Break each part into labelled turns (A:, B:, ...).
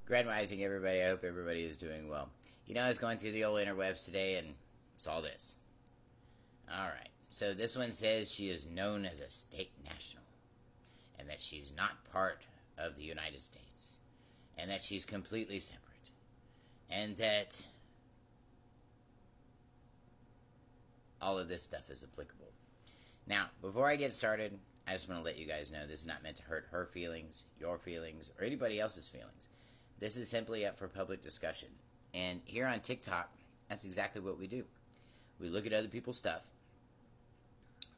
A: Grand Rising, everybody. I hope everybody is doing well. I was going through the old interwebs today and saw this. Alright, so this one says she is known as a state national, and that she's not part of the United States, and that she's completely separate, and that all of this stuff is applicable. Now, before I get started, I just want to let you guys know this is not meant to hurt her feelings, your feelings, or anybody else's feelings. This is simply up for public discussion. And here on TikTok, that's exactly what we do. We look at other people's stuff,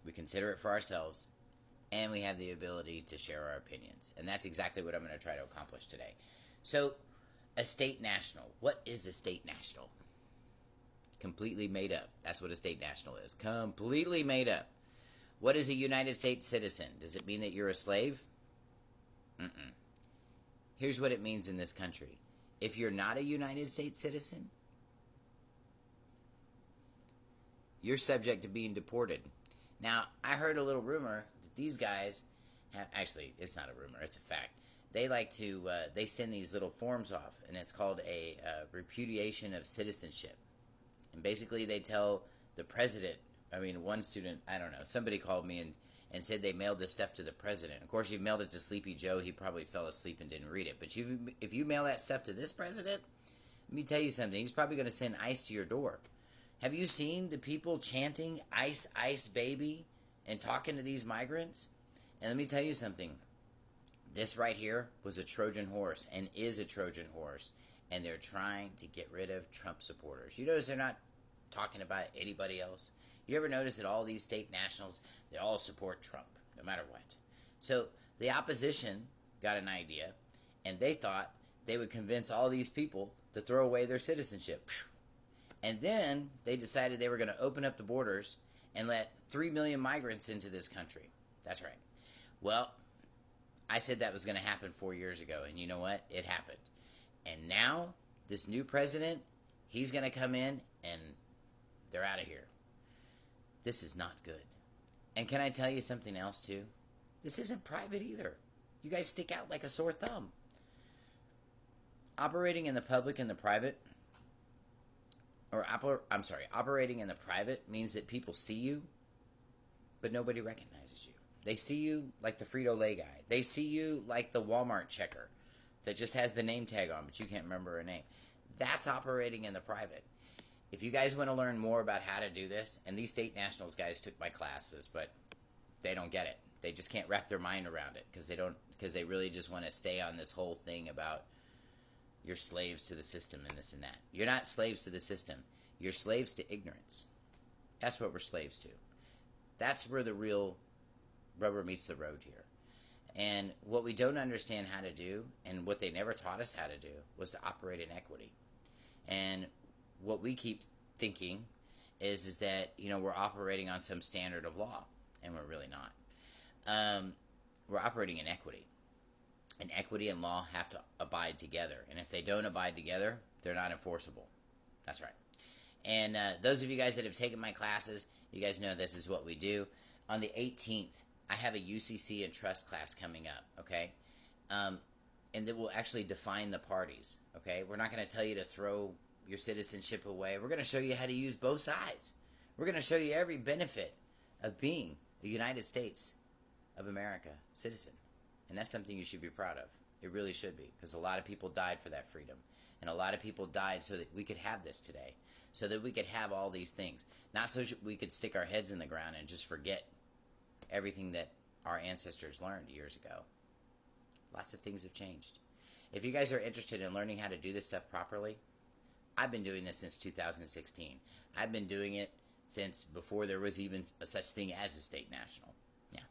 A: we consider it for ourselves, and we have the ability to share our opinions. And that's exactly what I'm going to try to accomplish today. So, a state national. What is a state national? Completely made up. That's what a state national is. Completely made up. What is a United States citizen? Does it mean that you're a slave? Mm-mm. Here's what it means in this country. If you're not a United States citizen, you're subject to being deported. Now, I heard a little rumor that these guys have, actually, it's not a rumor, it's a fact. They like to, they send these little forms off, and it's called a repudiation of citizenship. And basically they tell the president, one student, I don't know, somebody called me and said they mailed this stuff to the president. Of course, you mailed it to Sleepy Joe, he probably fell asleep and didn't read it. But if you mail that stuff to this president, let me tell you something, he's probably going to send ICE to your door. Have you seen the people chanting, "ICE, ICE, baby," and talking to these migrants? And let me tell you something, this right here was a Trojan horse, and is a Trojan horse, and they're trying to get rid of Trump supporters. You notice they're not talking about anybody else? You ever notice that all these state nationals, they all support Trump, no matter what? So the opposition got an idea, and they thought they would convince all these people to throw away their citizenship. And then they decided they were going to open up the borders and let 3 million migrants into this country. That's right. Well, I said that was going to happen 4 years ago, and you know what? It happened. And now, this new president, he's going to come in, and they're out of here. This is not good. And can I tell you something else, too? This isn't private either. You guys stick out like a sore thumb. Operating in the public and the private, operating in the private means that people see you, but nobody recognizes you. They see you like the Frito-Lay guy. They see you like the Walmart checker that just has the name tag on, but you can't remember her name. That's operating in the private. If you guys want to learn more about how to do this, and these state nationals guys took my classes, but they don't get it. They just can't wrap their mind around it because they really just want to stay on this whole thing about you're slaves to the system and this and that. You're not slaves to the system. You're slaves to ignorance. That's what we're slaves to. That's where the real rubber meets the road here. And what we don't understand how to do, and what they never taught us how to do, was to operate in equity. And what we keep thinking is that, we're operating on some standard of law, and we're really not. We're operating in equity. And equity and law have to abide together. And if they don't abide together, they're not enforceable. That's right. And those of you guys that have taken my classes, you guys know this is what we do. On the 18th, I have a UCC and trust class coming up, okay? And that will actually define the parties, okay? We're not going to tell you to throw your citizenship away. We're going to show you how to use both sides. We're going to show you every benefit of being a United States of America citizen. And that's something you should be proud of. It really should be, because a lot of people died for that freedom. And a lot of people died so that we could have this today. So that we could have all these things. Not so we could stick our heads in the ground and just forget everything that our ancestors learned years ago. Lots of things have changed. If you guys are interested in learning how to do this stuff properly, I've been doing this since 2016. I've been doing it since before there was even a such thing as a state national. Yeah.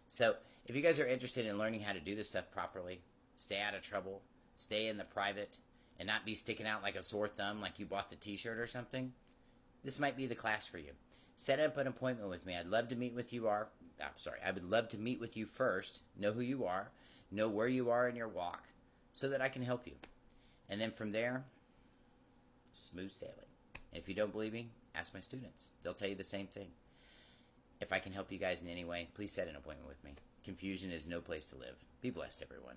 A: So, if you guys are interested in learning how to do this stuff properly, stay out of trouble, stay in the private, and not be sticking out like a sore thumb like you bought the t-shirt or something, this might be the class for you. Set up an appointment with me. I'd love to meet with you. I would love to meet with you first, know who you are, know where you are in your walk, so that I can help you. And then from there, smooth sailing. And if you don't believe me, ask my students. They'll tell you the same thing. If I can help you guys in any way, please set an appointment with me. Confusion is no place to live. Be blessed, everyone.